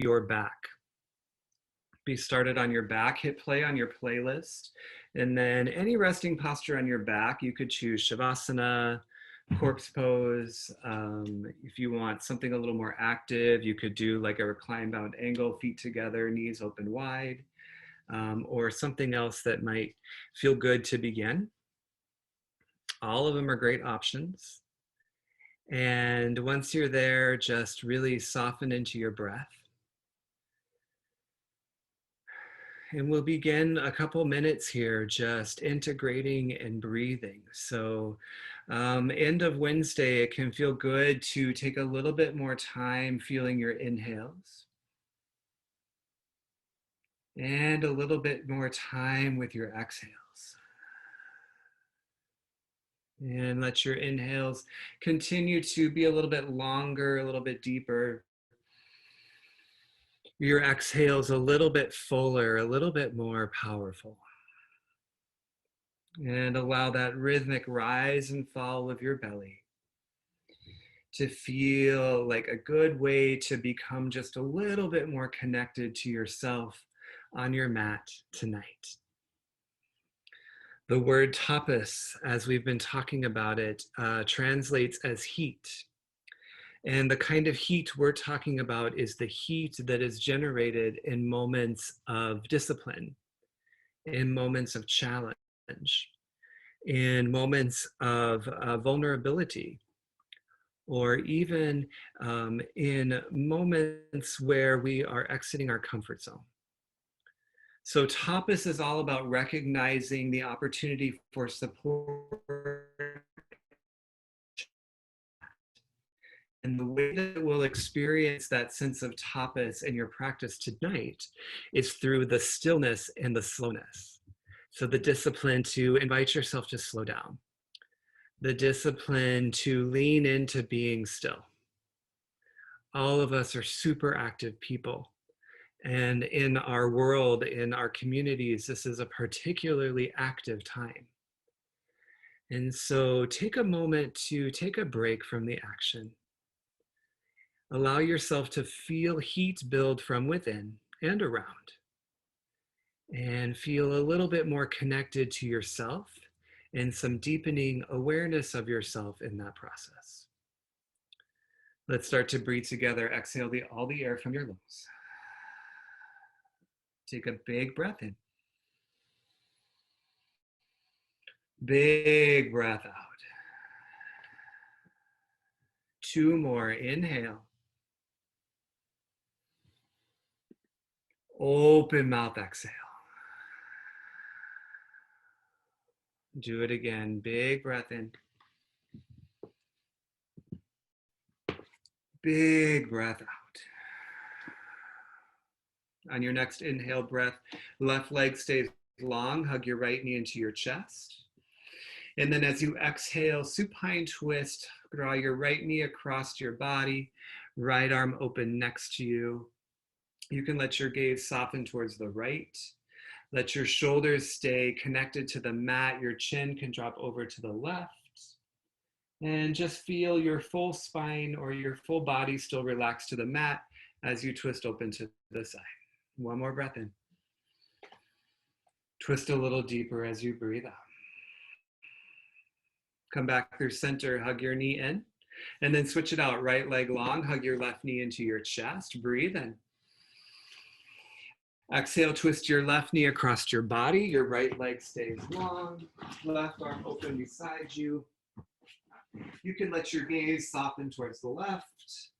your back. Be started on your back, hit play on your playlist, and then any resting posture on your back, you could choose Shavasana, corpse pose. If you want something a little more active, you could do like a recline bound angle, feet together, knees open wide, or something else that might feel good to begin. All of them are great options. And once you're there, just really soften into your breath. And we'll begin a couple minutes here just integrating and breathing. So end of Wednesday, it can feel good to take a little bit more time feeling your inhales and a little bit more time with your exhales. And let your inhales continue to be a little bit longer, a little bit deeper. Your exhales a little bit fuller, a little bit more powerful. And allow that rhythmic rise and fall of your belly to feel like a good way to become just a little bit more connected to yourself on your mat tonight. The word tapas, as we've been talking about it, translates as heat. And the kind of heat we're talking about is the heat that is generated in moments of discipline, in moments of challenge, in moments of vulnerability, or even in moments where we are exiting our comfort zone. So tapas is all about recognizing the opportunity for support. And the way that we'll experience that sense of tapas in your practice tonight is through the stillness and the slowness. So the discipline to invite yourself to slow down, the discipline to lean into being still. All of us are super active people. And in our world, in our communities, this is a particularly active time. And so take a moment to take a break from the action. Allow yourself to feel heat build from within and around. And feel a little bit more connected to yourself and some deepening awareness of yourself in that process. Let's start to breathe together. Exhale all the air from your lungs. Take a big breath in. Big breath out. 2 more. Inhale. Open mouth, exhale. Do it again. Big breath in. Big breath out. On your next inhale breath, left leg stays long. Hug your right knee into your chest. And then as you exhale, supine twist. Draw your right knee across your body. Right arm open next to you. You can let your gaze soften towards the right. Let your shoulders stay connected to the mat. Your chin can drop over to the left. And just feel your full spine or your full body still relax to the mat as you twist open to the side. 1 more breath in. Twist a little deeper as you breathe out. Come back through center, hug your knee in, and then switch it out. Right leg long, hug your left knee into your chest. Breathe in. Exhale, twist your left knee across your body. Your right leg stays long. Left arm open beside you. You can let your gaze soften towards the left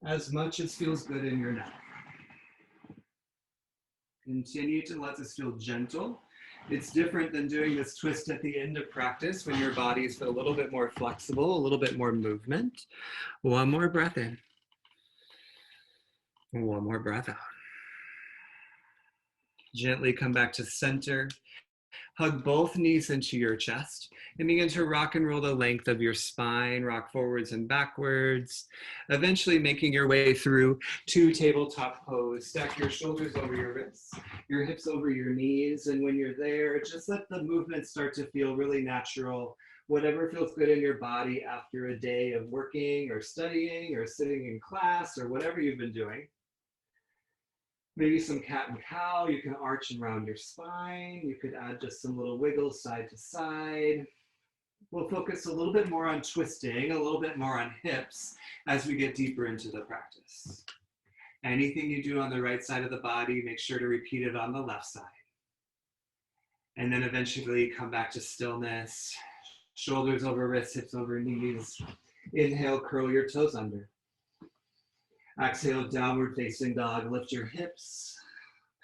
as much as feels good in your neck. Continue to let this feel gentle. It's different than doing this twist at the end of practice when your bodies feel a little bit more flexible, a little bit more movement. 1 more breath in. 1 more breath out. Gently come back to center. Hug both knees into your chest and begin to rock and roll the length of your spine. Rock forwards and backwards, eventually making your way through to tabletop pose. Stack your shoulders over your wrists, your hips over your knees. And when you're there, just let the movement start to feel really natural whatever feels good in your body after a day of working or studying or sitting in class or whatever you've been doing. Maybe some cat and cow. You can arch and round your spine. You could add just some little wiggles side to side. We'll focus a little bit more on twisting, a little bit more on hips as we get deeper into the practice. Anything you do on the right side of the body, make sure to repeat it on the left side. And then eventually come back to stillness. Shoulders over wrists, hips over knees. Inhale, curl your toes under. Exhale, downward facing dog. Lift your hips.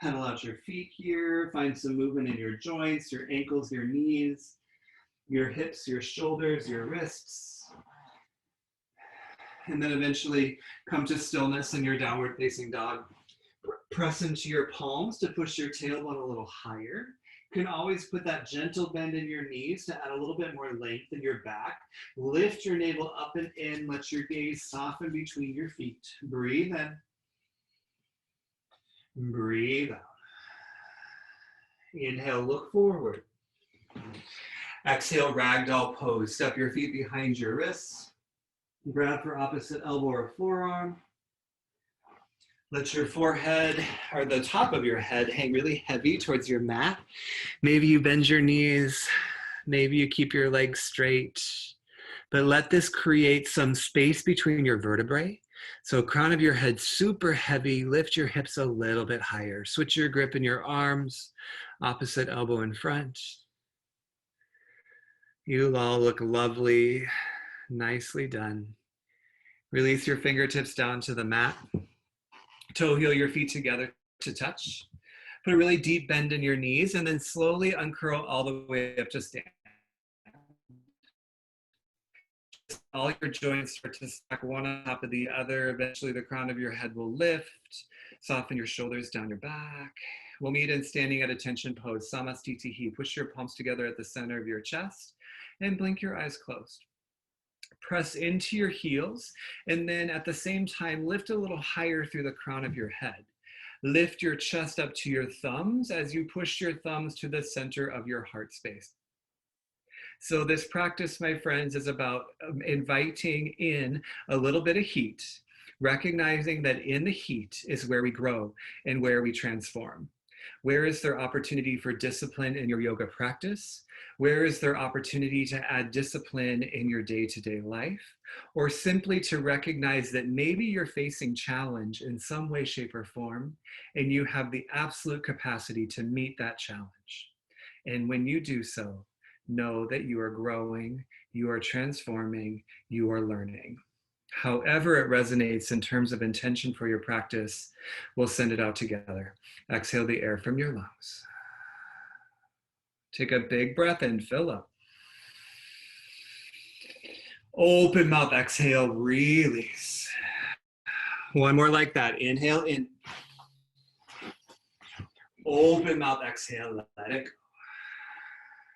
Pedal out your feet here. Find some movement in your joints, your ankles, your knees, your hips, your shoulders, your wrists. And then eventually come to stillness in your downward facing dog. Press into your palms to push your tailbone a little higher. You can always put that gentle bend in your knees to add a little bit more length in your back. Lift your navel up and in. Let your gaze soften between your feet. Breathe in. Breathe out. Inhale, look forward. Exhale, ragdoll pose. Step your feet behind your wrists. Grab for opposite elbow or forearm. Let your forehead or the top of your head hang really heavy towards your mat. Maybe you bend your knees. Maybe you keep your legs straight. But let this create some space between your vertebrae. So crown of your head super heavy. Lift your hips a little bit higher. Switch your grip in your arms. Opposite elbow in front. You all look lovely. Nicely done. Release your fingertips down to the mat. Toe heel your feet together to touch. Put a really deep bend in your knees and then slowly uncurl all the way up to stand. All your joints start to stack one on top of the other. Eventually the crown of your head will lift. Soften your shoulders down your back. We'll meet in standing at attention pose, Samastitihi. Push your palms together at the center of your chest and blink your eyes closed. Press into your heels, and then at the same time, lift a little higher through the crown of your head. Lift your chest up to your thumbs as you push your thumbs to the center of your heart space. So this practice, my friends, is about inviting in a little bit of heat, recognizing that in the heat is where we grow and where we transform. Where is there opportunity for discipline in your yoga practice? Where is there opportunity to add discipline in your day-to-day life? Or simply to recognize that maybe you're facing challenge in some way, shape, or form, and you have the absolute capacity to meet that challenge. And when you do so, know that you are growing, you are transforming, you are learning. However it resonates in terms of intention for your practice, we'll send it out together. Exhale the air from your lungs. Take a big breath in, fill up. Open mouth, exhale, release. One more like that. Inhale in. Open mouth, exhale, let it go.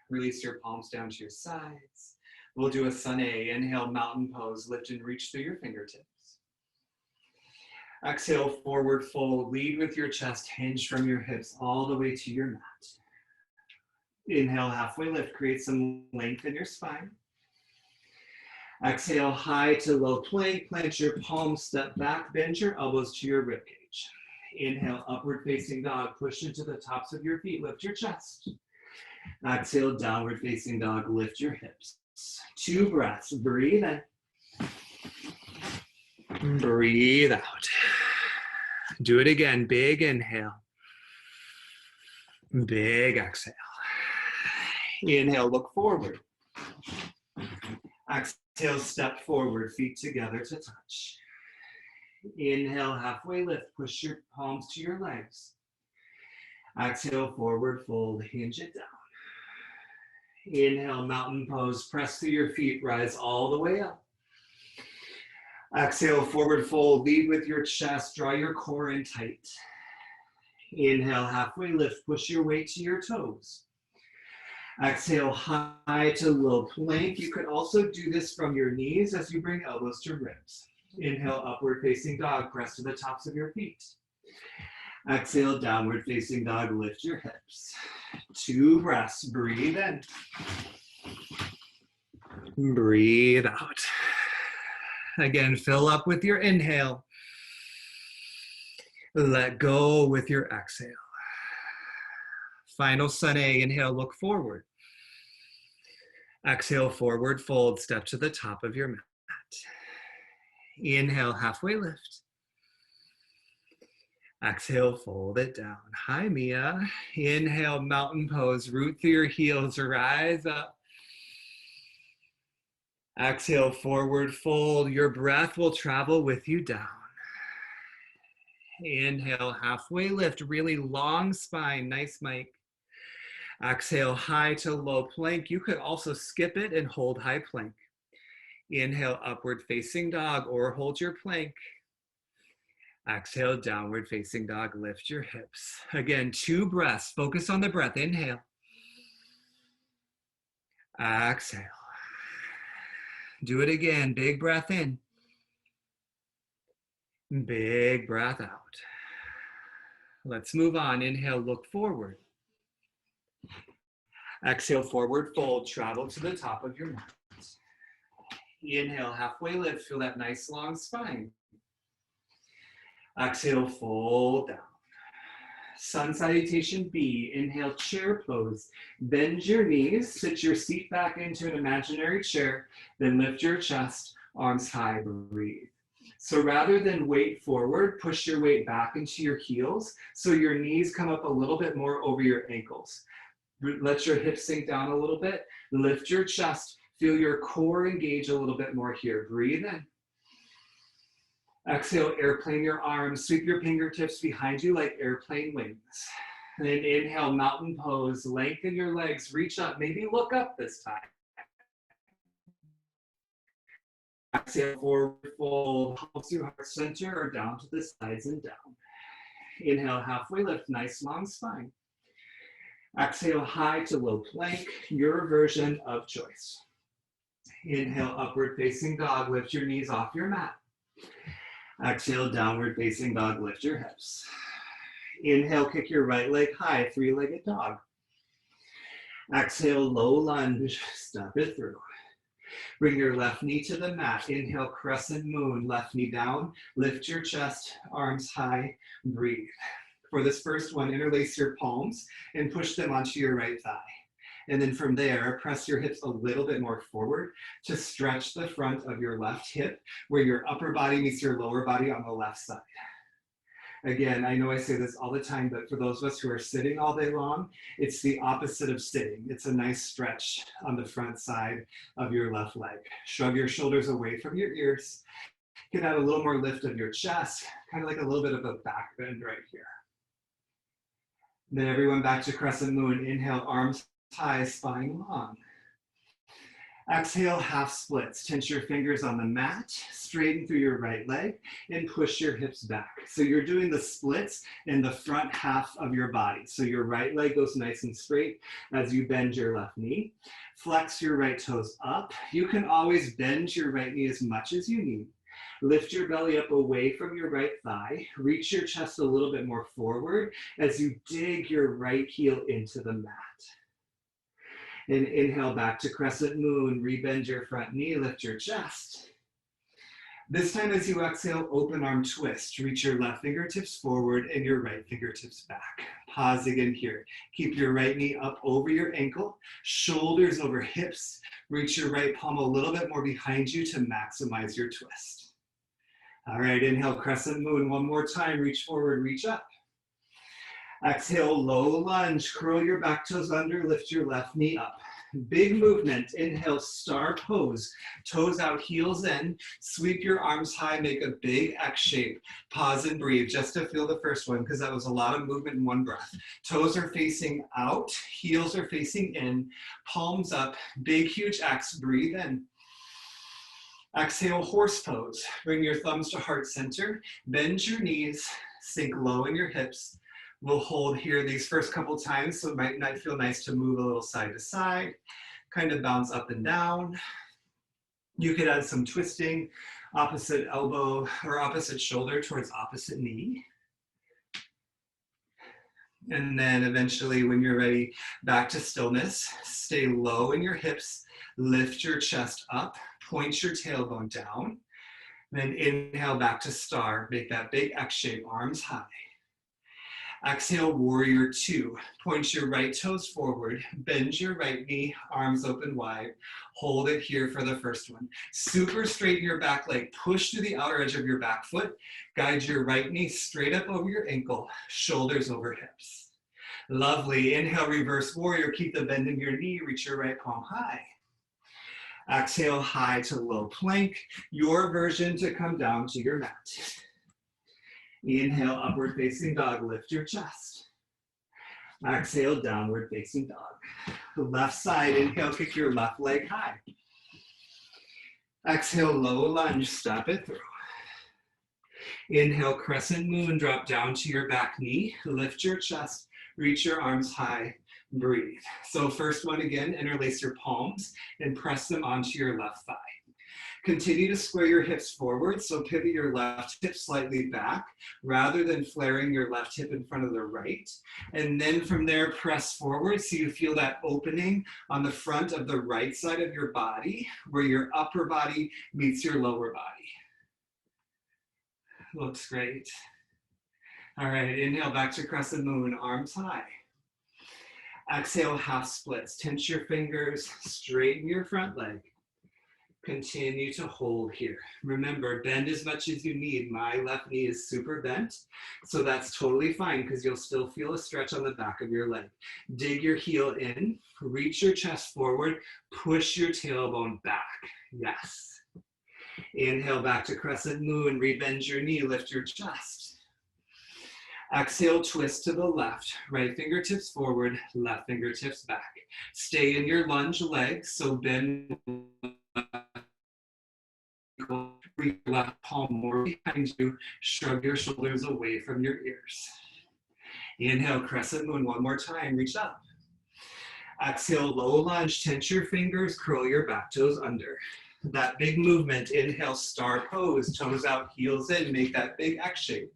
Release your palms down to your sides. We'll do a sun A. Inhale, mountain pose. Lift and reach through your fingertips. Exhale, forward fold. Lead with your chest hinged from your hips all the way to your mat. Inhale, halfway lift. Create some length in your spine. Exhale, high to low plank. Plant your palms, step back, bend your elbows to your ribcage. Inhale, upward facing dog. Push into the tops of your feet. Lift your chest. Exhale, downward facing dog. Lift your hips. 2 breaths. Breathe in. Breathe out. Do it again. Big inhale. Big exhale. Inhale, look forward. Exhale, step forward, feet together to touch. Inhale, halfway lift. Push your palms to your legs. Exhale, forward fold. Hinge it down. Inhale, mountain pose. Press through your feet. Rise all the way up. Exhale, forward fold. Lead with your chest. Draw your core in tight. Inhale, halfway lift. Push your weight to your toes. Exhale, high to low plank. You could also do this from your knees as you bring elbows to ribs. Inhale, upward facing dog. Press to the tops of your feet. Exhale, downward facing dog. Lift your hips. 2 breaths. Breathe in. Breathe out. Again, fill up with your inhale. Let go with your exhale. Final sun A, inhale, look forward. Exhale, forward fold, step to the top of your mat. Inhale, halfway lift. Exhale, fold it down. Hi, Mia. Inhale, mountain pose, root through your heels, rise up. Exhale, forward fold. Your breath will travel with you down. Inhale, halfway lift, really long spine, nice Mike. Exhale, high to low plank. You could also skip it and hold high plank. Inhale, upward facing dog or hold your plank. Exhale, downward facing dog, lift your hips. Again, 2 breaths, focus on the breath. Inhale. Exhale. Do it again, big breath in. Big breath out. Let's move on. Inhale, look forward. Exhale, forward fold, travel to the top of your mat. Inhale, halfway lift, feel that nice long spine. Exhale, fold down. Sun salutation B, inhale, chair pose. Bend your knees, sit your seat back into an imaginary chair, then lift your chest, arms high, breathe. So rather than weight forward, push your weight back into your heels so your knees come up a little bit more over your ankles. Let your hips sink down a little bit, lift your chest, feel your core engage a little bit more here. Breathe in. Exhale, airplane your arms, sweep your fingertips behind you like airplane wings. And then inhale, mountain pose, lengthen your legs, reach up, maybe look up this time. Exhale, forward fold, palms to heart center or down to the sides and down. Inhale, halfway lift, nice long spine. Exhale, high to low plank, your version of choice. Inhale, upward facing dog, lift your knees off your mat. Exhale, downward facing dog, lift your hips. Inhale, kick your right leg high, 3-legged dog. Exhale, low lunge, step it through. Bring your left knee to the mat. Inhale, crescent moon, left knee down, lift your chest, arms high, breathe. For this first one, interlace your palms and push them onto your right thigh. And then from there, press your hips a little bit more forward to stretch the front of your left hip where your upper body meets your lower body on the left side. Again, I know I say this all the time, but for those of us who are sitting all day long, it's the opposite of sitting. It's a nice stretch on the front side of your left leg. Shrug your shoulders away from your ears. Get out a little more lift of your chest, kind of like a little bit of a back bend right here. Then everyone back to crescent moon. Inhale, arms high, spine long. Exhale, half splits. Tense your fingers on the mat, straighten through your right leg, and push your hips back. So you're doing the splits in the front half of your body. So your right leg goes nice and straight as you bend your left knee. Flex your right toes up. You can always bend your right knee as much as you need. Lift your belly up away from your right thigh. Reach your chest a little bit more forward as you dig your right heel into the mat. And inhale back to crescent moon, rebend your front knee, lift your chest. This time as you exhale, open arm twist. Reach your left fingertips forward and your right fingertips back. Pause again here. Keep your right knee up over your ankle, shoulders over hips. Reach your right palm a little bit more behind you to maximize your twist. All right, inhale, crescent moon. One more time, reach forward, reach up. Exhale, low lunge, curl your back toes under, lift your left knee up. Big movement, inhale, star pose. Toes out, heels in, sweep your arms high, make a big X shape. Pause and breathe, just to feel the first one, because that was a lot of movement in one breath. Toes are facing out, heels are facing in, palms up, big, huge X, breathe in. Exhale, horse pose. Bring your thumbs to heart center, bend your knees, sink low in your hips. We'll hold here these first couple times, so it might not feel nice to move a little side to side, kind of bounce up and down. You could add some twisting, opposite elbow or opposite shoulder towards opposite knee. And then eventually when you're ready, back to stillness. Stay low in your hips, lift your chest up, point your tailbone down. Then inhale back to star, make that big X shape, arms high. Exhale, warrior two. Point your right toes forward, bend your right knee, arms open wide. Hold it here for the first one. Super straighten your back leg, push to the outer edge of your back foot. Guide your right knee straight up over your ankle, shoulders over hips. Lovely. Inhale, reverse warrior. Keep the bend in your knee, reach your right palm high. Exhale, high to low plank. Your version to come down to your mat. Inhale, upward facing dog, lift your chest. Exhale, downward facing dog. The left side, inhale, kick your left leg high. Exhale, low lunge, step it through. Inhale, crescent moon, drop down to your back knee, lift your chest, reach your arms high, breathe. So first one again, interlace your palms and press them onto your left thigh. Continue to square your hips forward, so pivot your left hip slightly back rather than flaring your left hip in front of the right. And then from there, press forward so you feel that opening on the front of the right side of your body where your upper body meets your lower body. Looks great. All right, inhale back to crescent moon, arms high. Exhale, half splits. Tense your fingers, straighten your front leg. Continue to hold here. Remember, bend as much as you need. My left knee is super bent, so that's totally fine because you'll still feel a stretch on the back of your leg. Dig your heel in, reach your chest forward, push your tailbone back. Yes. Inhale back to crescent moon, rebend your knee, lift your chest. Exhale, twist to the left, right fingertips forward, left fingertips back. Stay in your lunge legs, so bend your left palm more behind you, shrug your shoulders away from your ears. Inhale, crescent moon one more time, reach up. Exhale, low lunge, tense your fingers, curl your back toes under. That big movement, inhale, star pose, toes out, heels in, make that big X shape.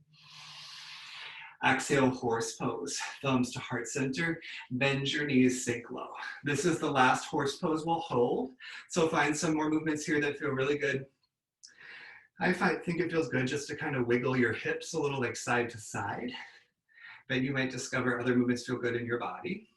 Exhale, horse pose, thumbs to heart center, bend your knees, sink low. This is the last horse pose we'll hold, so find some more movements here that feel really good. I think it feels good just to kind of wiggle your hips a little like side to side, but you might discover other movements feel good in your body.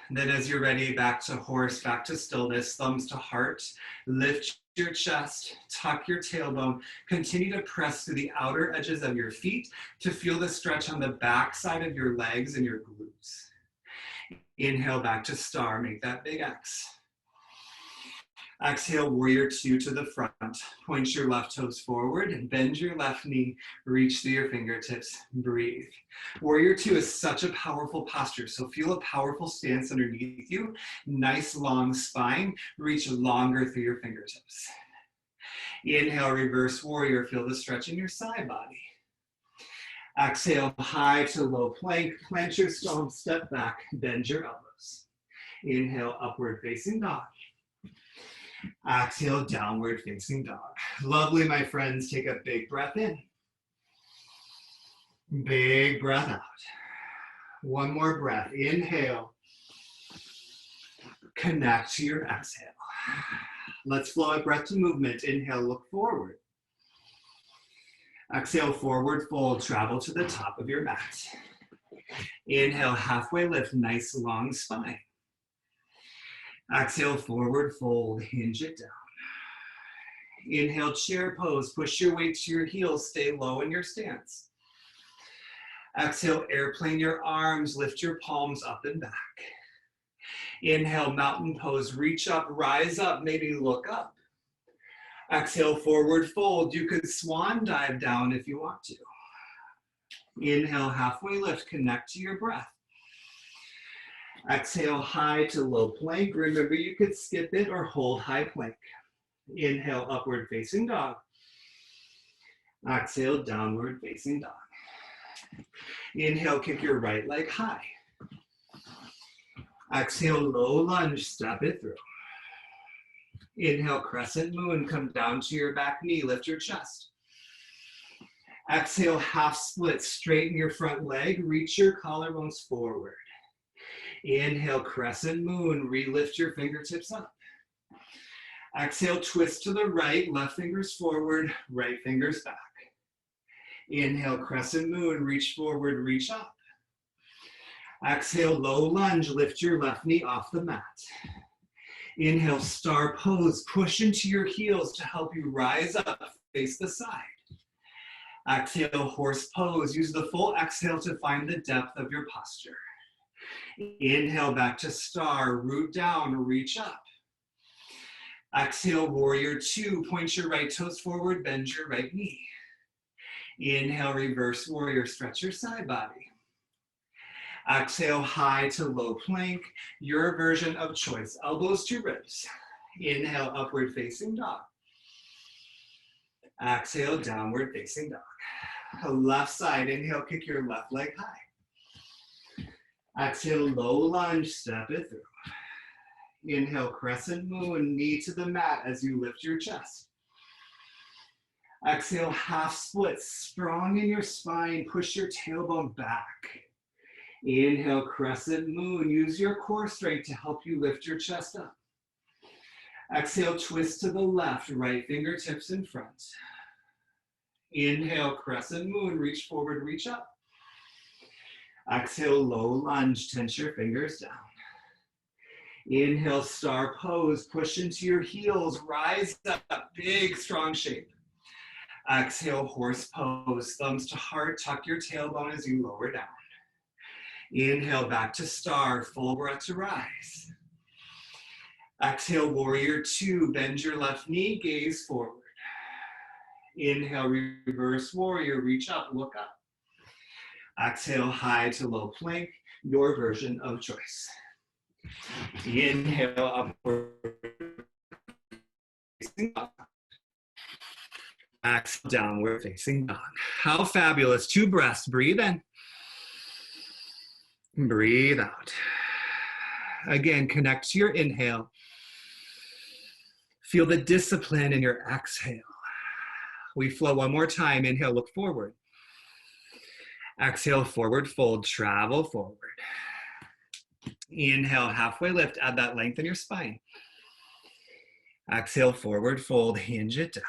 And then as you're ready, back to horse, back to stillness, thumbs to heart, lift your chest, tuck your tailbone, continue to press through the outer edges of your feet to feel the stretch on the back side of your legs and your glutes. Inhale back to star, make that big X. Exhale, warrior two to the front. Point your left toes forward and bend your left knee, reach through your fingertips, breathe. Warrior two is such a powerful posture, so feel a powerful stance underneath you. Nice long spine, reach longer through your fingertips. Inhale, reverse warrior, feel the stretch in your side body. Exhale, high to low plank, plant your palms, step back, bend your elbows. Inhale, upward facing dog. Exhale, downward facing dog. Lovely, my friends. Take a big breath in. Big breath out. One more breath. Inhale. Connect to your exhale. Let's flow a breath to movement. Inhale, look forward. Exhale, forward fold. Travel to the top of your mat. Inhale, halfway lift. Nice long spine. Exhale, forward fold, hinge it down. Inhale, chair pose, push your weight to your heels, stay low in your stance. Exhale, airplane your arms, lift your palms up and back. Inhale, mountain pose, reach up, rise up, maybe look up. Exhale, forward fold. You could swan dive down if you want to. Inhale, halfway lift, connect to your breath. Exhale, high to low plank. Remember, you could skip it or hold high plank. Inhale, upward facing dog. Exhale, downward facing dog. Inhale, kick your right leg high. Exhale, low lunge, step it through. Inhale, crescent moon, come down to your back knee, lift your chest. Exhale, half split. Straighten your front leg. Reach your collarbones forward. Inhale, crescent moon. Relift your fingertips up. Exhale, twist to the right. Left fingers forward, right fingers back. Inhale, crescent moon. Reach forward, reach up. Exhale, low lunge. Lift your left knee off the mat. Inhale, star pose. Push into your heels to help you rise up, face the side. Exhale, horse pose. Use the full exhale to find the depth of your posture. Inhale, back to star. Root down, reach up. Exhale, warrior two. Point your right toes forward, bend your right knee. Inhale, reverse warrior. Stretch your side body. Exhale, high to low plank, your version of choice. Elbows to ribs. Inhale, upward facing dog. Exhale, downward facing dog. Left side, inhale, kick your left leg high. Exhale, low lunge, step it through. Inhale, crescent moon, knee to the mat as you lift your chest. Exhale, half split, strong in your spine, push your tailbone back. Inhale, crescent moon. Use your core strength to help you lift your chest up. Exhale, twist to the left, right fingertips in front. Inhale, crescent moon. Reach forward, reach up. Exhale, low lunge. Tense your fingers down. Inhale, star pose. Push into your heels. Rise up. Big, strong shape. Exhale, horse pose. Thumbs to heart. Tuck your tailbone as you lower down. Inhale, back to star, full breath to rise. Exhale, warrior two, bend your left knee, gaze forward. Inhale, reverse warrior, reach up, look up. Exhale, high to low plank, your version of choice. Inhale, upward facing dog. Exhale, downward facing dog. How fabulous. 2 breaths, breathe in. Breathe out. Again, connect to your inhale. Feel the discipline in your exhale. We flow one more time. Inhale, look forward. Exhale, forward fold, travel forward. Inhale, halfway lift, add that length in your spine. Exhale, forward fold, hinge it down.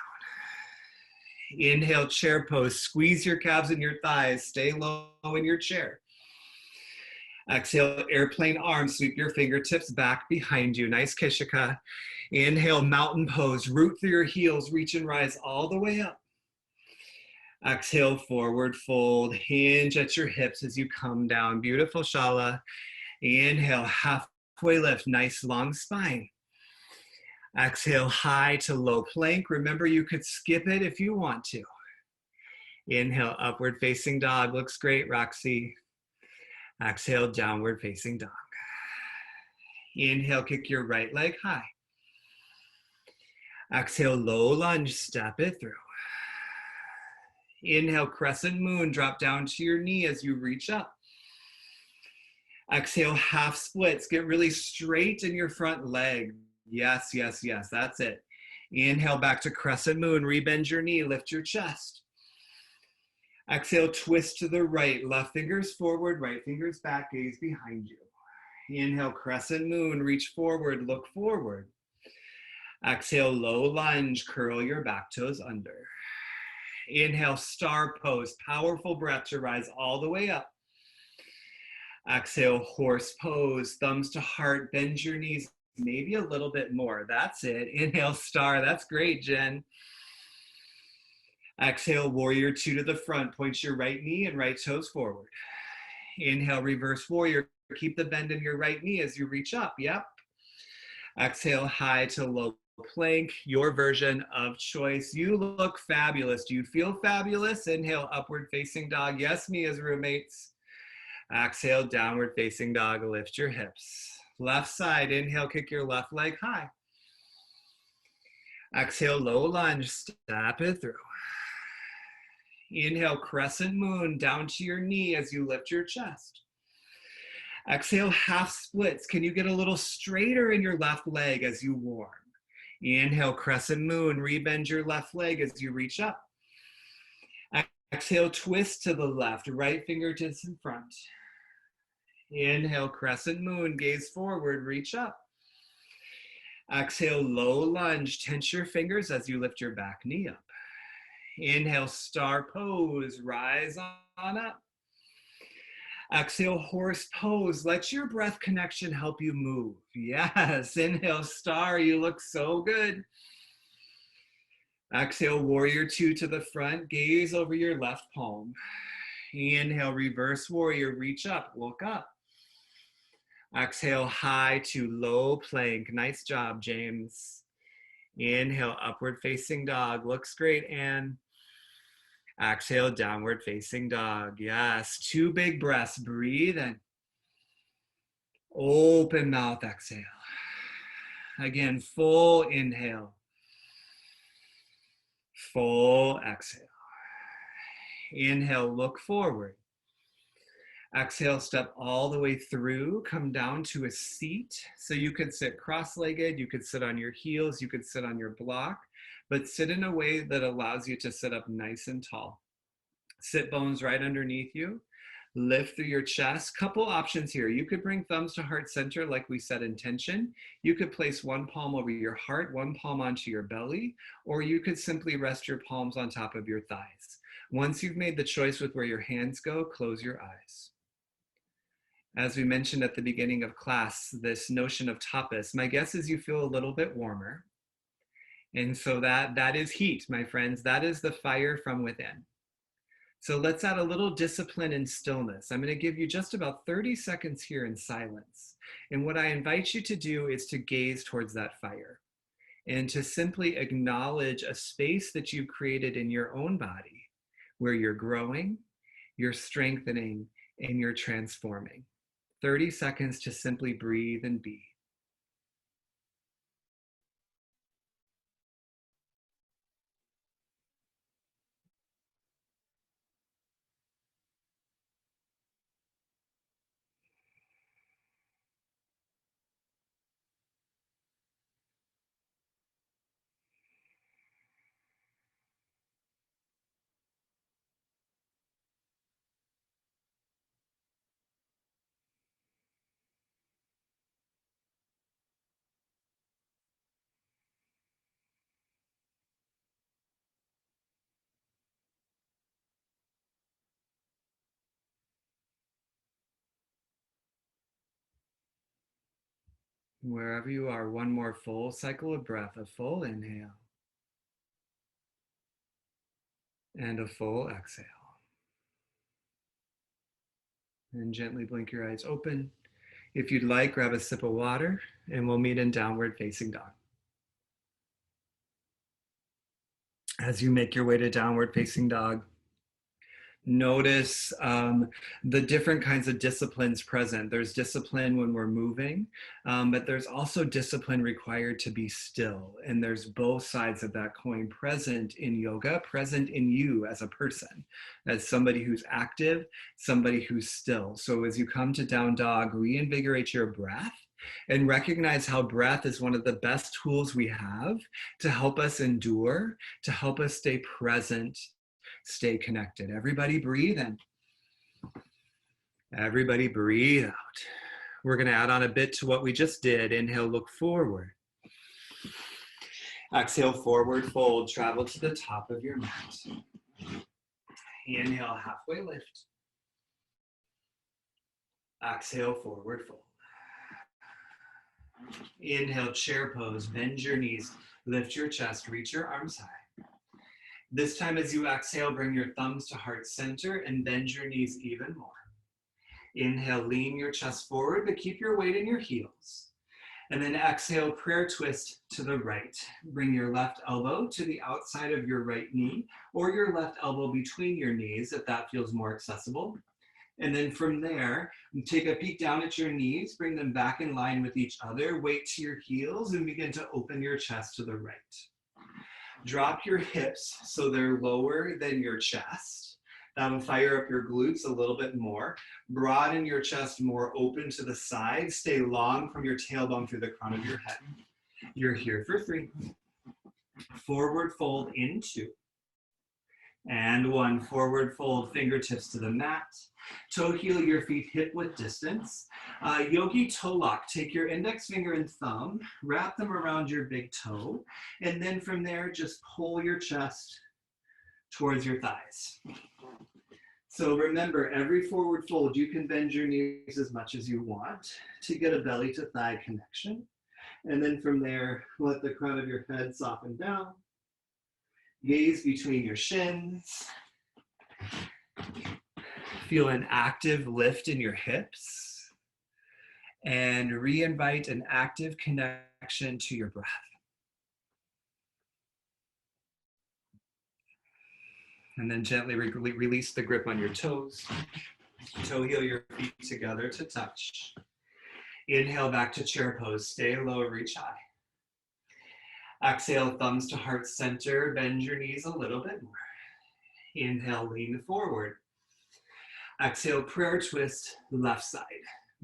Inhale, chair pose, squeeze your calves and your thighs, stay low in your chair. Exhale, airplane arms, sweep your fingertips back behind you. Nice Kishika. Inhale, mountain pose, root through your heels, reach and rise all the way up. Exhale, forward fold, hinge at your hips as you come down. Beautiful Shala. Inhale, halfway lift, nice long spine. Exhale, high to low plank. Remember, you could skip it if you want to. Inhale, upward facing dog. Looks great, Roxy. Exhale, downward facing dog. Inhale, kick your right leg high. Exhale, low lunge, step it through. Inhale, crescent moon, drop down to your knee as you reach up. Exhale, half splits. Get really straight in your front leg. Yes, yes, yes, that's it. Inhale, back to crescent moon, rebend your knee, lift your chest. Exhale, twist to the right, left fingers forward, right fingers back, gaze behind you. Inhale, crescent moon, reach forward, look forward. Exhale, low lunge, curl your back toes under. Inhale, star pose, powerful breath to rise all the way up. Exhale, horse pose, thumbs to heart, bend your knees, maybe a little bit more. That's it. Inhale, star. That's great, Jen. Exhale, warrior two to the front. Point your right knee and right toes forward. Inhale, reverse warrior. Keep the bend in your right knee as you reach up. Yep. Exhale, high to low plank, your version of choice. You look fabulous. Do you feel fabulous? Inhale, upward facing dog. Yes, me as roommates. Exhale, downward facing dog. Lift your hips. Left side, inhale, kick your left leg high. Exhale, low lunge, step it through. Inhale, crescent moon, down to your knee as you lift your chest. Exhale, half splits. Can you get a little straighter in your left leg as you warm? Inhale, crescent moon, rebend your left leg as you reach up. Exhale, twist to the left, right fingertips in front. Inhale, crescent moon, gaze forward, reach up. Exhale, low lunge, tense your fingers as you lift your back knee up. Inhale, star pose, rise on up. Exhale, horse pose. Let your breath connection help you move. Yes, inhale, star, you look so good. Exhale, warrior two to the front, gaze over your left palm. Inhale, reverse warrior, reach up, look up. Exhale, high to low plank. Nice job, James. Inhale, upward facing dog. Looks great, Anne. Exhale, downward facing dog. Yes, 2 big breaths. Breathe in. Open mouth, exhale. Again, full inhale. Full exhale. Inhale, look forward. Exhale, step all the way through, come down to a seat. So you could sit cross-legged, you could sit on your heels, you could sit on your block, but sit in a way that allows you to sit up nice and tall. Sit bones right underneath you. Lift through your chest. Couple options here. You could bring thumbs to heart center like we set intention. You could place one palm over your heart, one palm onto your belly, or you could simply rest your palms on top of your thighs. Once you've made the choice with where your hands go, close your eyes. As we mentioned at the beginning of class, this notion of tapas, my guess is you feel a little bit warmer. And so that is heat, my friends. That is the fire from within. So let's add a little discipline and stillness. I'm going to give you just about 30 seconds here in silence. And what I invite you to do is to gaze towards that fire and to simply acknowledge a space that you've created in your own body where you're growing, you're strengthening, and you're transforming. 30 seconds to simply breathe and be. Wherever you are, one more full cycle of breath, a full inhale and a full exhale. And gently blink your eyes open. If you'd like, grab a sip of water and we'll meet in downward facing dog. As you make your way to downward facing dog, notice the different kinds of disciplines present. There's discipline when we're moving, but there's also discipline required to be still. And there's both sides of that coin present in yoga, present in you as a person, as somebody who's active, somebody who's still. So as you come to down dog, reinvigorate your breath and recognize how breath is one of the best tools we have to help us endure, to help us stay present, stay connected. Everybody breathe in. Everybody breathe out. We're going to add on a bit to what we just did. Inhale, look forward. Exhale, forward fold. Travel to the top of your mat. Inhale, halfway lift. Exhale, forward fold. Inhale, chair pose. Bend your knees. Lift your chest. Reach your arms high. This time as you exhale, bring your thumbs to heart center and bend your knees even more. Inhale, lean your chest forward, but keep your weight in your heels. And then exhale, prayer twist to the right. Bring your left elbow to the outside of your right knee or your left elbow between your knees if that feels more accessible. And then from there, take a peek down at your knees, bring them back in line with each other, weight to your heels, and begin to open your chest to the right. Drop your hips so they're lower than your chest. That'll fire up your glutes a little bit more. Broaden your chest more open to the side. Stay long from your tailbone through the crown of your head. You're here for 3. Forward fold in 2. And one, forward fold, fingertips to the mat. Toe heel your feet hip width distance. Yogi toe lock, take your index finger and thumb, wrap them around your big toe, and then from there, just pull your chest towards your thighs. So remember, every forward fold, you can bend your knees as much as you want to get a belly to thigh connection. And then from there, let the crown of your head soften down. Gaze between your shins. Feel an active lift in your hips. And re-invite an active connection to your breath. And then gently release the grip on your toes. Toe heel your feet together to touch. Inhale back to chair pose. Stay low, reach high. Exhale, thumbs to heart center. Bend your knees a little bit more. Inhale, lean forward. Exhale, prayer twist, left side.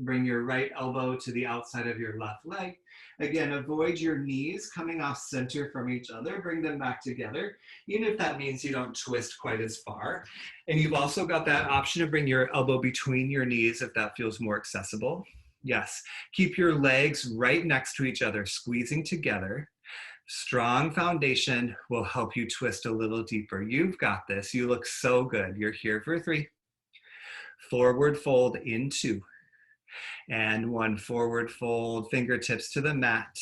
Bring your right elbow to the outside of your left leg. Again, avoid your knees coming off center from each other. Bring them back together, even if that means you don't twist quite as far. And you've also got that option to bring your elbow between your knees if that feels more accessible. Yes, keep your legs right next to each other, squeezing together. Strong foundation will help you twist a little deeper. You've got this. You look so good. You're here for 3. Forward fold in 2. And 1, forward fold, fingertips to the mat.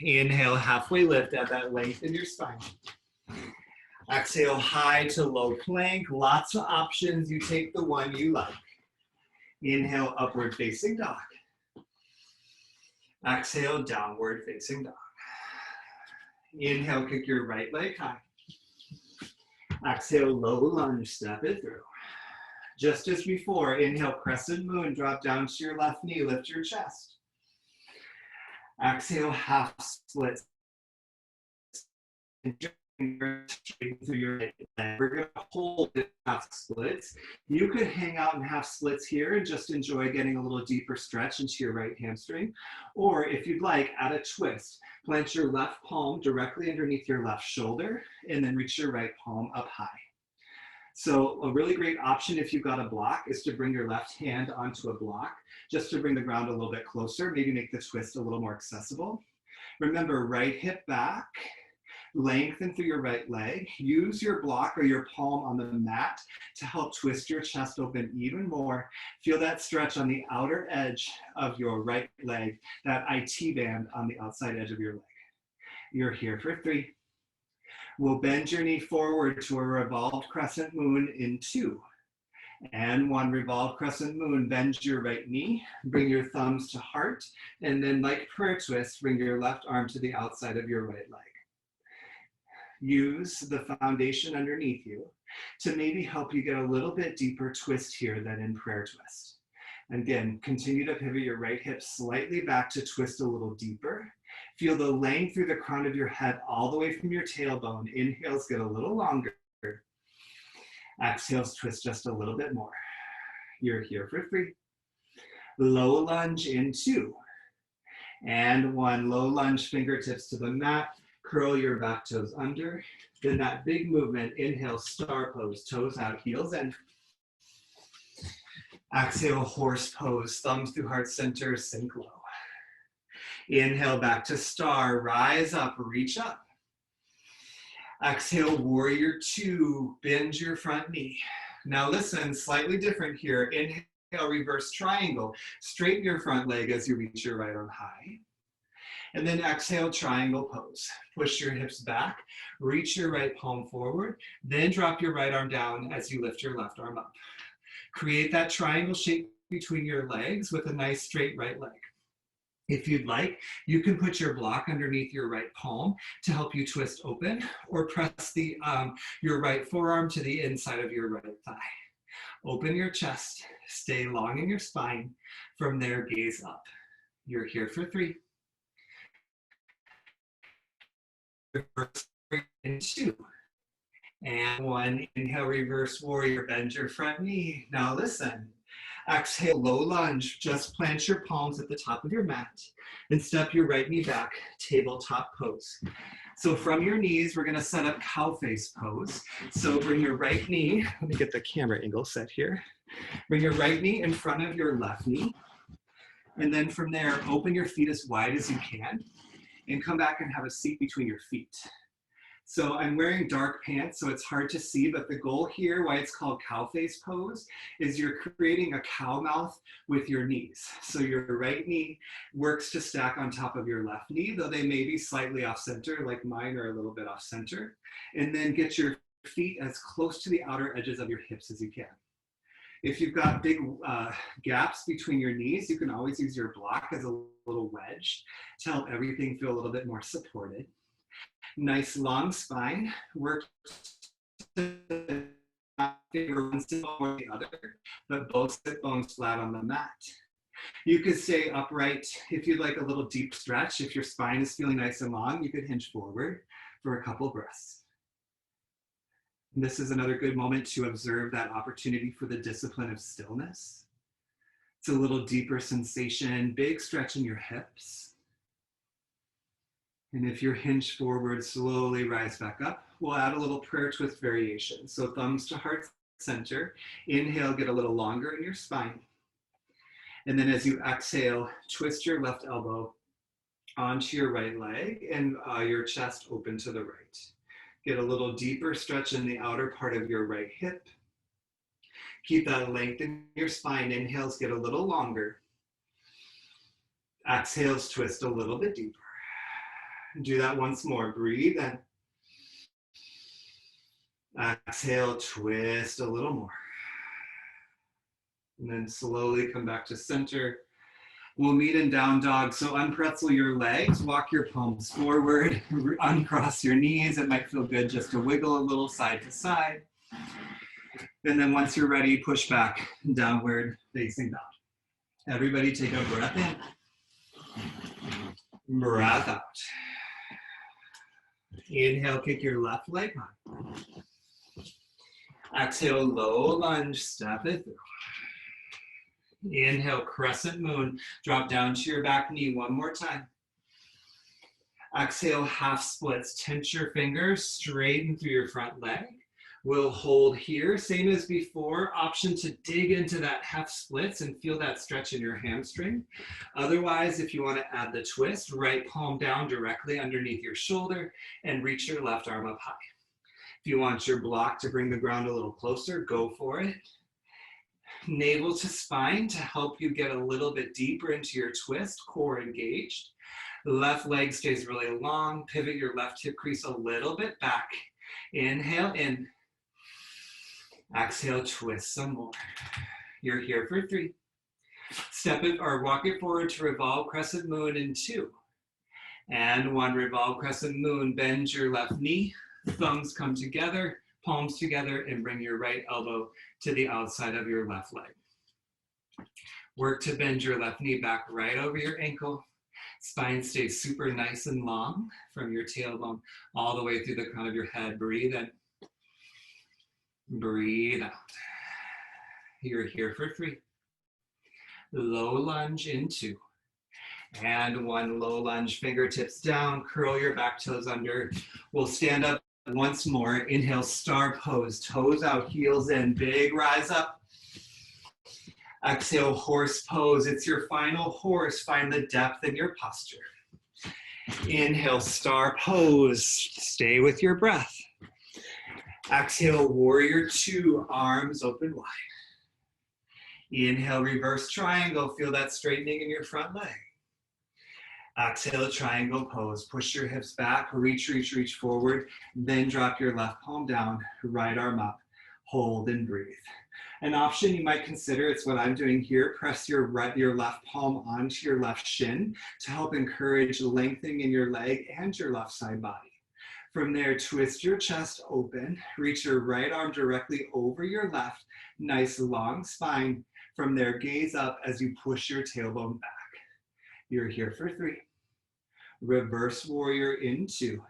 Inhale, halfway lift, add that length in your spine. Exhale, high to low plank. Lots of options. You take the one you like. Inhale, upward facing dog. Exhale, downward facing dog. Inhale, kick your right leg high. Exhale, low lunge, step it through. Just as before, inhale, crescent moon, drop down to your left knee, lift your chest. Exhale, half split. Straight through your leg. We're going to hold it half splits. You could hang out in half splits here and just enjoy getting a little deeper stretch into your right hamstring. Or if you'd like, add a twist. Plant your left palm directly underneath your left shoulder and then reach your right palm up high. So a really great option if you've got a block is to bring your left hand onto a block just to bring the ground a little bit closer, maybe make the twist a little more accessible. Remember, right hip back, lengthen through your right leg. Use your block or your palm on the mat to help twist your chest open even more. Feel that stretch on the outer edge of your right leg, that IT band on the outside edge of your leg. You're here for 3. We'll bend your knee forward to a revolved crescent moon in 2. And 1, revolved crescent moon, bend your right knee, bring your thumbs to heart, and then like prayer twist, bring your left arm to the outside of your right leg. Use the foundation underneath you to maybe help you get a little bit deeper twist here than in prayer twist. Again, continue to pivot your right hip slightly back to twist a little deeper. Feel the length through the crown of your head all the way from your tailbone. Inhales get a little longer. Exhales twist just a little bit more. You're here for 3. Low lunge in 2. And 1, low lunge, fingertips to the mat. Curl your back toes under. Then that big movement, inhale, star pose, toes out, heels in. Exhale, horse pose, thumbs through heart center, sink low. Inhale, back to star, rise up, reach up. Exhale, warrior 2, bend your front knee. Now listen, slightly different here. Inhale, reverse triangle. Straighten your front leg as you reach your right arm high. And then exhale, triangle pose. Push your hips back, reach your right palm forward, then drop your right arm down as you lift your left arm up. Create that triangle shape between your legs with a nice straight right leg. If you'd like, you can put your block underneath your right palm to help you twist open, or press your right forearm to the inside of your right thigh. Open your chest, stay long in your spine. From there, gaze up. You're here for 3. Reverse in 2. And 1, inhale, reverse warrior, bend your front knee. Now listen. Exhale, low lunge. Just plant your palms at the top of your mat and step your right knee back, tabletop pose. So from your knees, we're gonna set up cow face pose. So bring your right knee, let me get the camera angle set here. Bring your right knee in front of your left knee. And then from there, open your feet as wide as you can and come back and have a seat between your feet. So I'm wearing dark pants, so it's hard to see, but the goal here, why it's called cow face pose, is you're creating a cow mouth with your knees. So your right knee works to stack on top of your left knee, though they may be slightly off center, like mine are a little bit off center. And then get your feet as close to the outer edges of your hips as you can. If you've got big gaps between your knees, you can always use your block as a little wedge to help everything feel a little bit more supported. Nice long spine. Work to favor one sit bone or the other, but both sit bones flat on the mat. You could stay upright if you'd like a little deep stretch. If your spine is feeling nice and long, you could hinge forward for a couple breaths. And this is another good moment to observe that opportunity for the discipline of stillness. It's a little deeper sensation, big stretch in your hips. And if you're hinged forward, slowly rise back up. We'll add a little prayer twist variation. So thumbs to heart center. Inhale, get a little longer in your spine. And then as you exhale, twist your left elbow onto your right leg and your chest open to the right. Get a little deeper stretch in the outer part of your right hip. Keep that length in your spine. Inhales, get a little longer. Exhales, twist a little bit deeper. Do that once more. Breathe in. Exhale, twist a little more. And then slowly come back to center. We'll meet in down dog. So unpretzel your legs, walk your palms forward, uncross your knees. It might feel good just to wiggle a little side to side. And then once you're ready, push back, downward facing dog. Everybody take a breath in. Breath out. Inhale, kick your left leg high. Exhale, low lunge, step it through. Inhale, crescent moon, drop down to your back knee one more time. Exhale, half splits, tense your fingers, straighten through your front leg. We'll hold here, same as before, option to dig into that half splits and feel that stretch in your hamstring. Otherwise, if you want to add the twist, right palm down directly underneath your shoulder and reach your left arm up high. If you want your block to bring the ground a little closer, go for it. Navel to spine to help you get a little bit deeper into your twist, core engaged. Left leg stays really long, pivot your left hip crease a little bit back. Inhale in. Exhale, twist some more. You're here for 3. Step it or walk it forward to revolve crescent moon in 2. And 1, revolve crescent moon, bend your left knee, thumbs come together, palms together, and bring your right elbow to the outside of your left leg. Work to bend your left knee back right over your ankle. Spine stays super nice and long from your tailbone all the way through the crown of your head. Breathe in. Breathe out. You're here for 3. Low lunge in 2. And 1, low lunge, fingertips down, curl your back toes under. We'll stand up once more. Inhale, star pose, toes out, heels in, big rise up. Exhale, horse pose. It's your final horse. Find the depth in your posture. Inhale, star pose. Stay with your breath. Exhale, warrior 2, arms open wide. Inhale, reverse triangle. Feel that straightening in your front leg. Exhale, triangle pose. Push your hips back, reach, reach, reach forward. Then drop your left palm down, right arm up. Hold and breathe. An option you might consider, it's what I'm doing here, press your left palm onto your left shin to help encourage lengthening in your leg and your left side body. From there, twist your chest open, reach your right arm directly over your left, nice long spine. From there, gaze up as you push your tailbone back. You're here for 3. Reverse warrior in 2.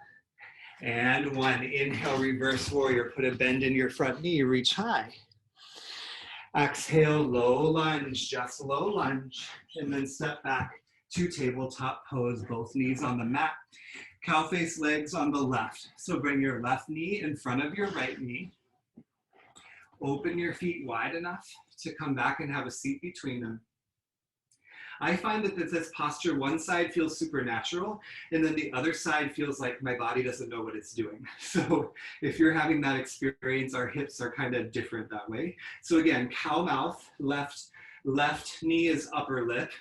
And 1, inhale, reverse warrior. Put a bend in your front knee, reach high. Exhale, low lunge, just low lunge. And then step back to tabletop pose, both knees on the mat. Cow face legs on the left. So bring your left knee in front of your right knee. Open your feet wide enough to come back and have a seat between them. I find that this posture, one side feels supernatural, and then the other side feels like my body doesn't know what it's doing. So if you're having that experience, our hips are kind of different that way. So again, cow mouth, left knee is upper lip,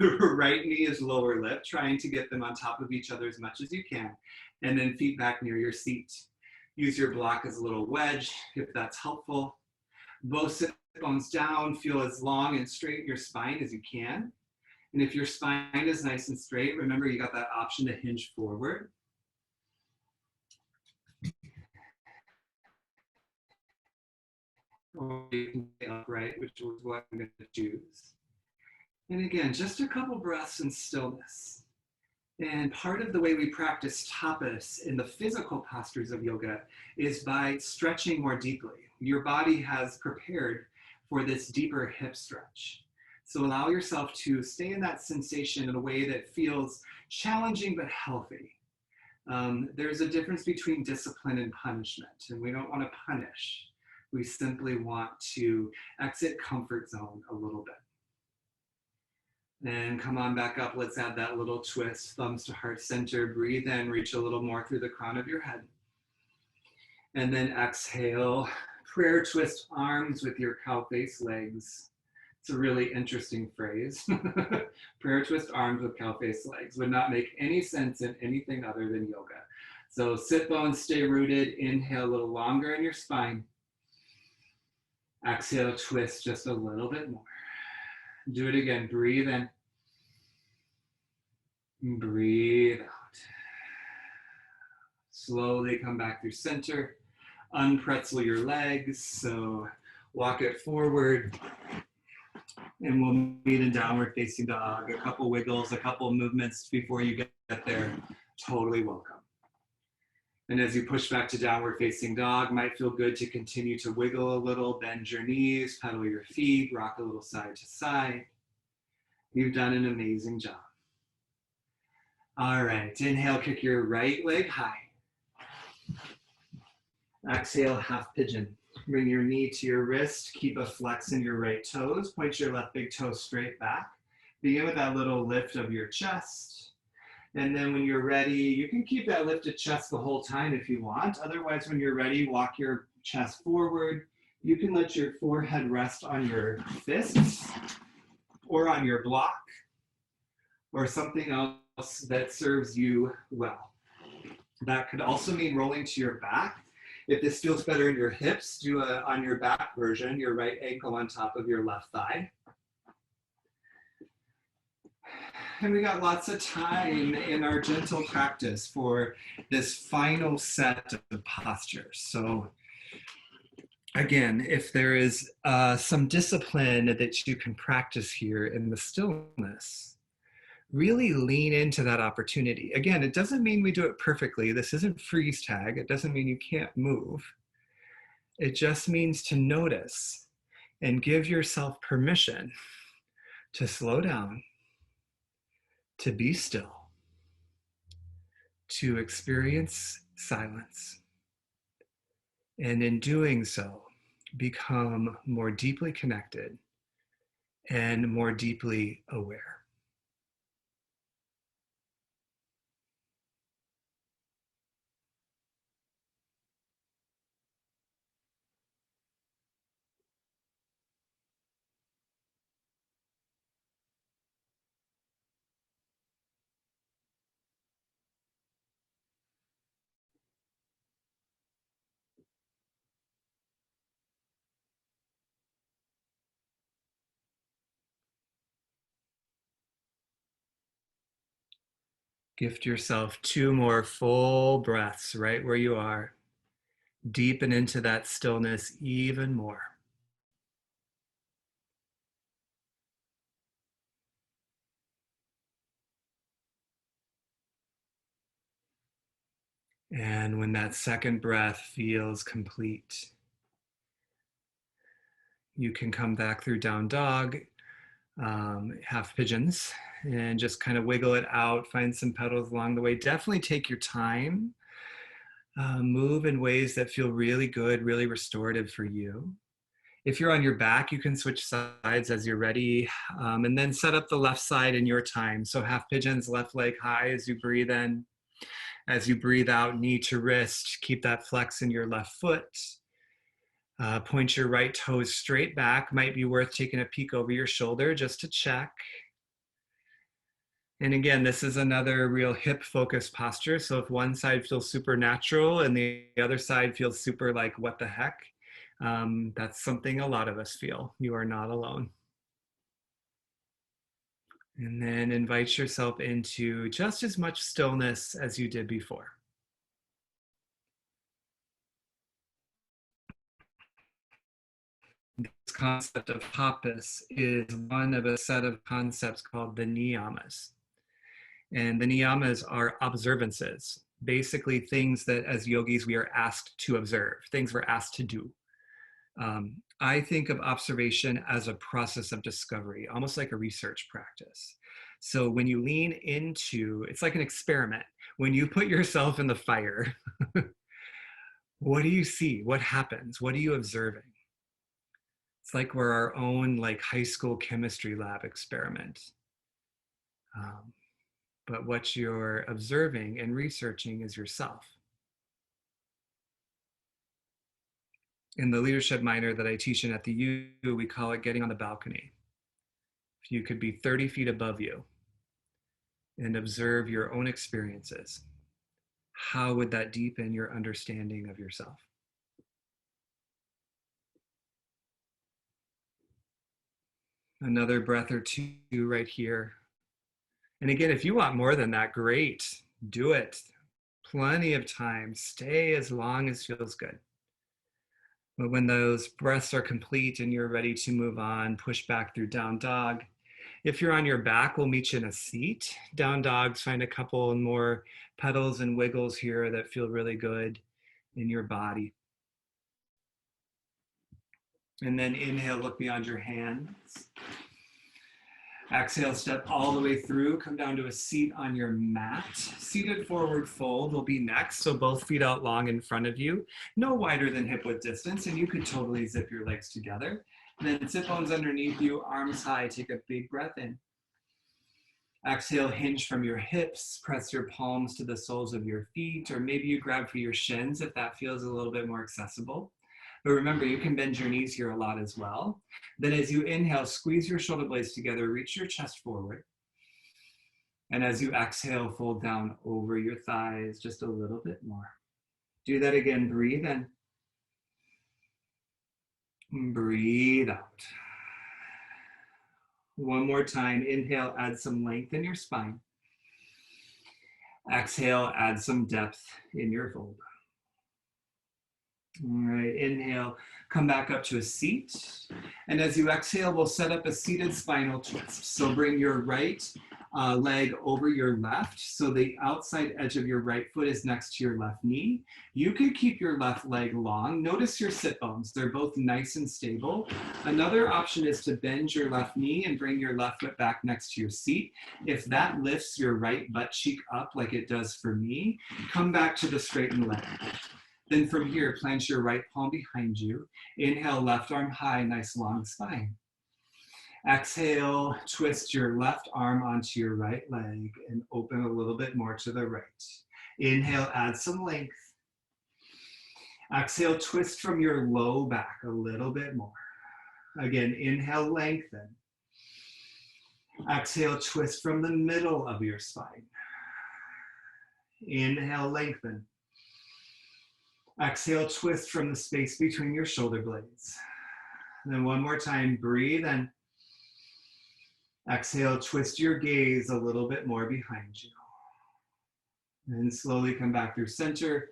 right knee is lower lip, trying to get them on top of each other as much as you can, and then feet back near your seat. Use your block as a little wedge if that's helpful. Both sit bones down, feel as long and straight in your spine as you can. And if your spine is nice and straight, remember you got that option to hinge forward. Or you can stay upright, which is what I'm going to choose. And again, just a couple breaths in stillness. And part of the way we practice tapas in the physical postures of yoga is by stretching more deeply. Your body has prepared for this deeper hip stretch. So allow yourself to stay in that sensation in a way that feels challenging but healthy. There's a difference between discipline and punishment, and we don't want to punish. We simply want to exit comfort zone a little bit. And come on back up. Let's add that little twist, thumbs to heart center. Breathe in, reach a little more through the crown of your head. And then exhale, prayer twist arms with your cow face legs. It's a really interesting phrase. Prayer twist arms with cow face legs would not make any sense in anything other than yoga. So sit bones, stay rooted. Inhale a little longer in your spine. Exhale, twist just a little bit more. Do it again. Breathe in. Breathe out. Slowly come back through center. Unpretzel your legs. So walk it forward. And we'll meet in downward facing dog. A couple wiggles, a couple movements before you get there. Totally welcome. And as you push back to downward facing dog, might feel good to continue to wiggle a little, bend your knees, pedal your feet, rock a little side to side. You've done an amazing job. All right, inhale, kick your right leg high. Exhale, half pigeon. Bring your knee to your wrist, keep a flex in your right toes, point your left big toe straight back. Begin with that little lift of your chest. And then when you're ready, you can keep that lifted chest the whole time if you want. Otherwise, when you're ready, walk your chest forward. You can let your forehead rest on your fists or on your block or something else that serves you well. That could also mean rolling to your back. If this feels better in your hips, do a on your back version, your right ankle on top of your left thigh. And we got lots of time in our gentle practice for this final set of postures. So again, if there is some discipline that you can practice here in the stillness, really lean into that opportunity. Again, it doesn't mean we do it perfectly. This isn't freeze tag. It doesn't mean you can't move. It just means to notice and give yourself permission to slow down, to be still, to experience silence. And in doing so, become more deeply connected and more deeply aware. Gift yourself 2 more full breaths right where you are. Deepen into that stillness even more. And when that second breath feels complete, you can come back through down dog, half pigeons, and just kind of wiggle it out, find some petals along the way. Definitely take your time. Move in ways that feel really good, really restorative for you. If you're on your back, you can switch sides as you're ready, and then set up the left side in your time. So half pigeons, left leg high as you breathe in. As you breathe out, knee to wrist, keep that flex in your left foot. Point your right toes straight back. Might be worth taking a peek over your shoulder just to check. And again, this is another real hip focused posture. So if one side feels super natural and the other side feels super like, what the heck? That's something a lot of us feel. You are not alone. And then invite yourself into just as much stillness as you did before. This concept of tapas is one of a set of concepts called the niyamas. And the niyamas are observances, basically things that as yogis we are asked to observe, things we're asked to do. I think of observation as a process of discovery, almost like a research practice. So when you lean into, it's like an experiment. When you put yourself in the fire, what do you see? What happens? What are you observing? It's like we're our own like high school chemistry lab experiment. But what you're observing and researching is yourself. In the leadership minor that I teach in at the U, we call it getting on the balcony. If you could be 30 feet above you and observe your own experiences, how would that deepen your understanding of yourself? Another breath or two right here. And again, if you want more than that, great, do it. Plenty of time, stay as long as feels good. But when those breaths are complete and you're ready to move on, push back through down dog. If you're on your back, we'll meet you in a seat. Down dogs, find a couple more pedals and wiggles here that feel really good in your body. And then inhale, look beyond your hands. Exhale, step all the way through, come down to a seat on your mat. Seated forward fold will be next, so both feet out long in front of you, no wider than hip width distance, and you could totally zip your legs together. Then sit bones underneath you, arms high, take a big breath in. Exhale, hinge from your hips, press your palms to the soles of your feet, or maybe you grab for your shins if that feels a little bit more accessible. But remember, you can bend your knees here a lot as well. Then as you inhale, squeeze your shoulder blades together, reach your chest forward. And as you exhale, fold down over your thighs just a little bit more. Do that again, breathe in. Breathe out. One more time, inhale, add some length in your spine. Exhale, add some depth in your fold. All right, inhale, come back up to a seat. And as you exhale, we'll set up a seated spinal twist. So bring your right leg over your left. So the outside edge of your right foot is next to your left knee. You can keep your left leg long. Notice your sit bones. They're both nice and stable. Another option is to bend your left knee and bring your left foot back next to your seat. If that lifts your right butt cheek up like it does for me, come back to the straightened leg. Then from here, plant your right palm behind you. Inhale, left arm high, nice long spine. Exhale, twist your left arm onto your right leg and open a little bit more to the right. Inhale, add some length. Exhale, twist from your low back a little bit more. Again, inhale, lengthen. Exhale, twist from the middle of your spine. Inhale, lengthen. Exhale, twist from the space between your shoulder blades. And then one more time, breathe in. Exhale, twist your gaze a little bit more behind you. And slowly come back through center.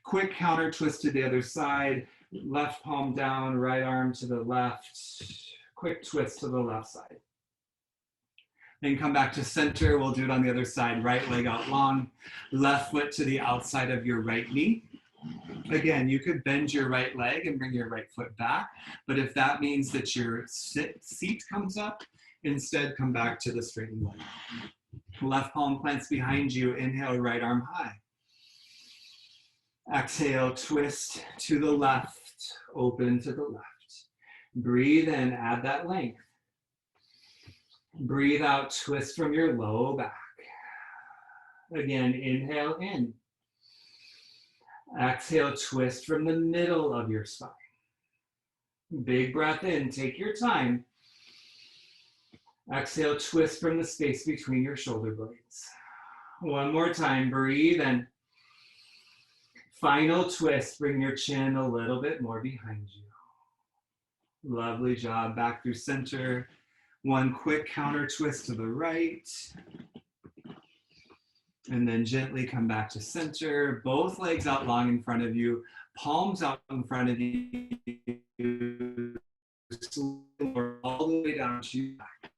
Quick counter twist to the other side. Left palm down, right arm to the left. Quick twist to the left side. Then come back to center. We'll do it on the other side. Right leg out long. Left foot to the outside of your right knee. Again, you could bend your right leg and bring your right foot back, but if that means that your seat comes up, Instead, come back to the straightened leg. Left palm plants behind you. Inhale, right arm high. Exhale, twist to the left, open to the left. Breathe in, add that length. Breathe out, twist from your low back. Again, inhale in. Exhale, twist from the middle of your spine. Big breath in, take your time. Exhale, twist from the space between your shoulder blades. One more time, breathe in. Final twist, bring your chin a little bit more behind you. Lovely job, back through center. One quick counter twist to the right. And then gently come back to center. Both legs out long in front of you. Palms out in front of you. All the way down to your back.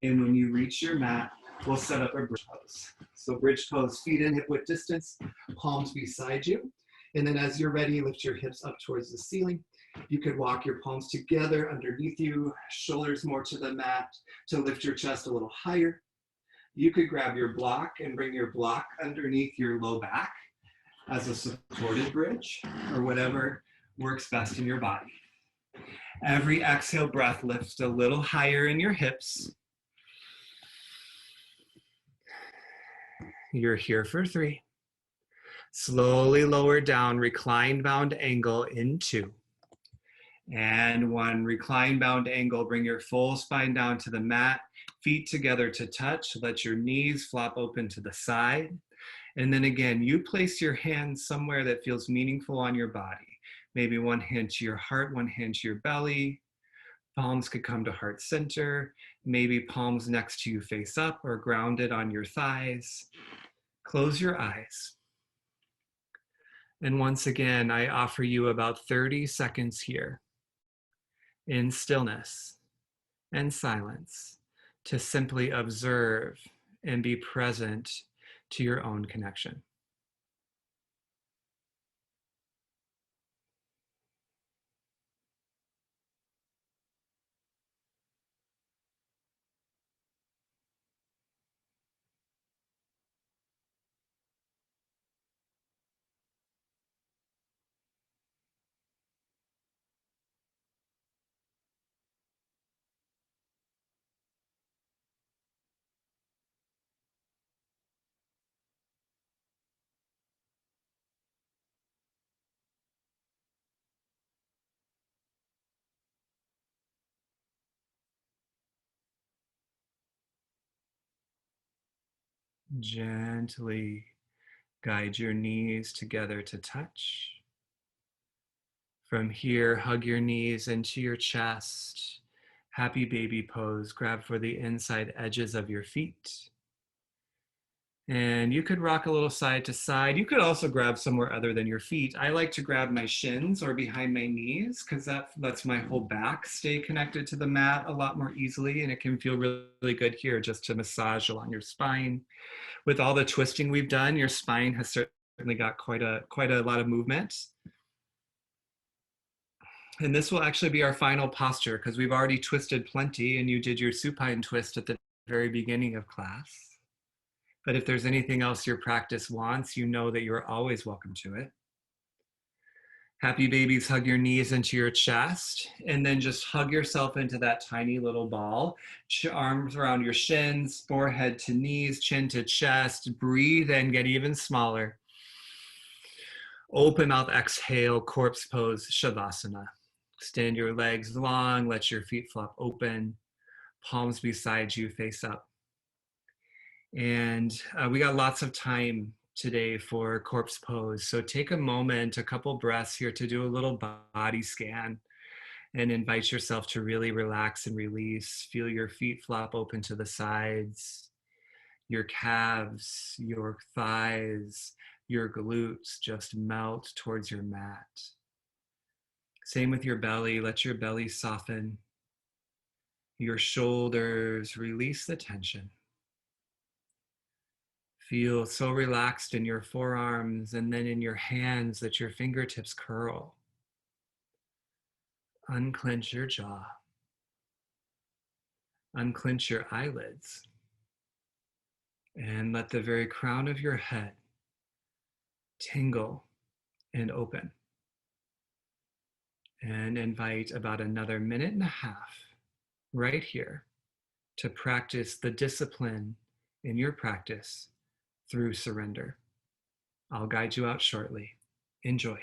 And when you reach your mat, we'll set up a bridge pose. So bridge pose, feet in hip width distance, palms beside you. And then as you're ready, lift your hips up towards the ceiling. You could walk your palms together underneath you, shoulders more to the mat to lift your chest a little higher. You could grab your block and bring your block underneath your low back as a supported bridge or whatever works best in your body. Every exhale breath lifts a little higher in your hips. You're here for 3. Slowly lower down, reclined bound angle in 2. And 1, reclined bound angle, bring your full spine down to the mat, feet together to touch, let your knees flop open to the side. And then again, you place your hands somewhere that feels meaningful on your body. Maybe one hand to your heart, one hand to your belly. Palms could come to heart center. Maybe palms next to you face up or grounded on your thighs. Close your eyes. And once again, I offer you about 30 seconds here in stillness and silence to simply observe and be present to your own connection. Gently guide your knees together to touch. From here, hug your knees into your chest. Happy baby pose. Grab for the inside edges of your feet. And you could rock a little side to side. You could also grab somewhere other than your feet. I like to grab my shins or behind my knees because that lets my whole back stay connected to the mat a lot more easily. And it can feel really, really good here just to massage along your spine. With all the twisting we've done, your spine has certainly got quite a lot of movement. And this will actually be our final posture because we've already twisted plenty and you did your supine twist at the very beginning of class. But if there's anything else your practice wants, you know that you're always welcome to it. Happy babies, hug your knees into your chest and then just hug yourself into that tiny little ball. Arms around your shins, forehead to knees, chin to chest. Breathe in, get even smaller. Open mouth, exhale, corpse pose, Shavasana. Extend your legs long, let your feet flop open. Palms beside you, face up. And we got lots of time today for corpse pose. So take a moment, a couple breaths here to do a little body scan and invite yourself to really relax and release. Feel your feet flop open to the sides, your calves, your thighs, your glutes just melt towards your mat. Same with your belly. Let your belly soften. Your shoulders, release the tension. Feel so relaxed in your forearms and then in your hands that your fingertips curl. Unclench your jaw. Unclench your eyelids and let the very crown of your head tingle and open. And invite about another minute and a half right here to practice the discipline in your practice through surrender. I'll guide you out shortly. Enjoy.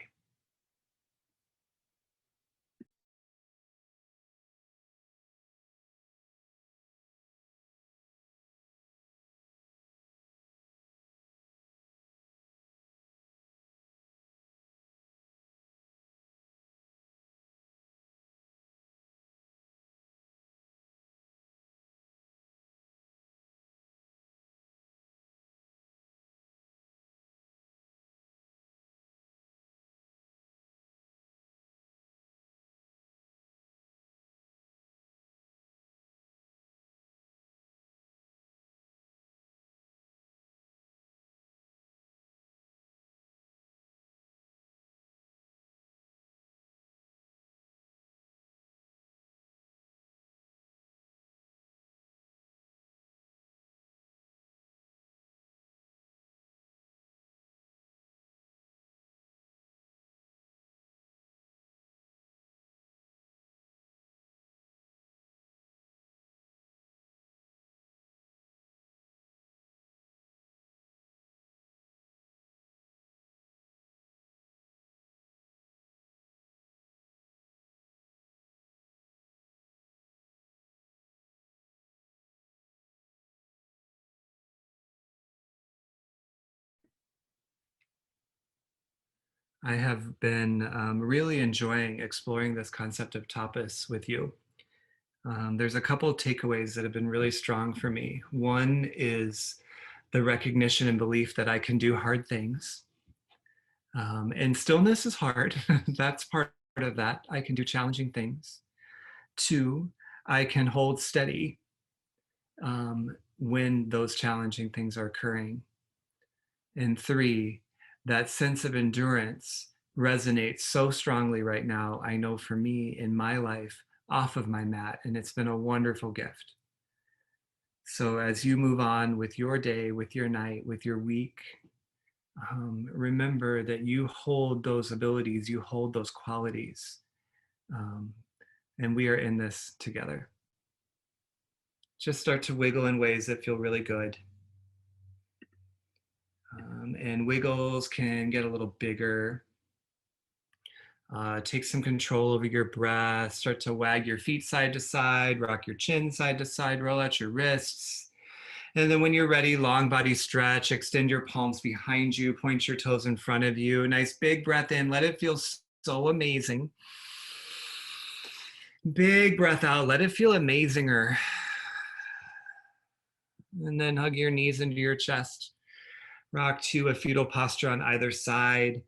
I have been really enjoying exploring this concept of tapas with you. There's a couple of takeaways that have been really strong for me. One is the recognition and belief that I can do hard things. And stillness is hard. That's part of that. I can do challenging things. Two, I can hold steady when those challenging things are occurring. And three, that sense of endurance resonates so strongly right now, I know for me in my life, off of my mat, and it's been a wonderful gift. So as you move on with your day, with your night, with your week, remember that you hold those abilities, you hold those qualities, um, and we are in this together. Just start to wiggle in ways that feel really good. And wiggles can get a little bigger. Take some control over your breath. Start to wag your feet side to side, rock your chin side to side, roll out your wrists. And then when you're ready, long body stretch, extend your palms behind you, point your toes in front of you. Nice big breath in, let it feel so amazing. Big breath out, let it feel amazinger. And then hug your knees into your chest. Rock to a fetal posture on either side.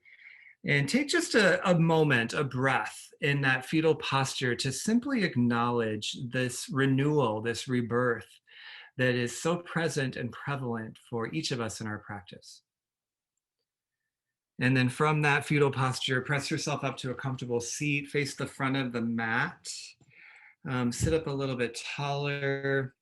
And take just a moment, a breath in that fetal posture to simply acknowledge this renewal, this rebirth that is so present and prevalent for each of us in our practice. And then from that fetal posture, press yourself up to a comfortable seat, face the front of the mat, sit up a little bit taller.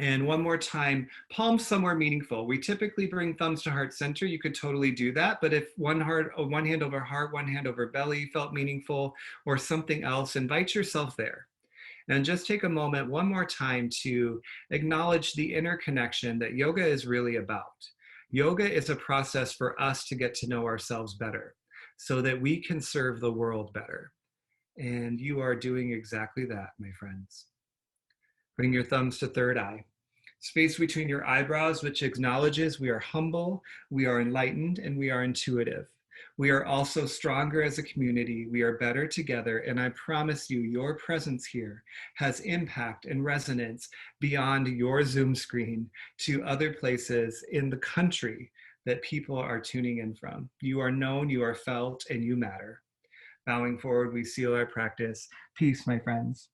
And one more time, palms somewhere meaningful. We typically bring thumbs to heart center. You could totally do that. But if one hand over heart, one hand over belly felt meaningful, or something else, invite yourself there. And just take a moment one more time to acknowledge the inner connection that yoga is really about. Yoga is a process for us to get to know ourselves better so that we can serve the world better. And you are doing exactly that, my friends. Bring your thumbs to third eye. Space between your eyebrows, which acknowledges we are humble, we are enlightened, and we are intuitive. We are also stronger as a community. We are better together. And I promise you, your presence here has impact and resonance beyond your Zoom screen to other places in the country that people are tuning in from. You are known, you are felt, and you matter. Bowing forward, we seal our practice. Peace, my friends.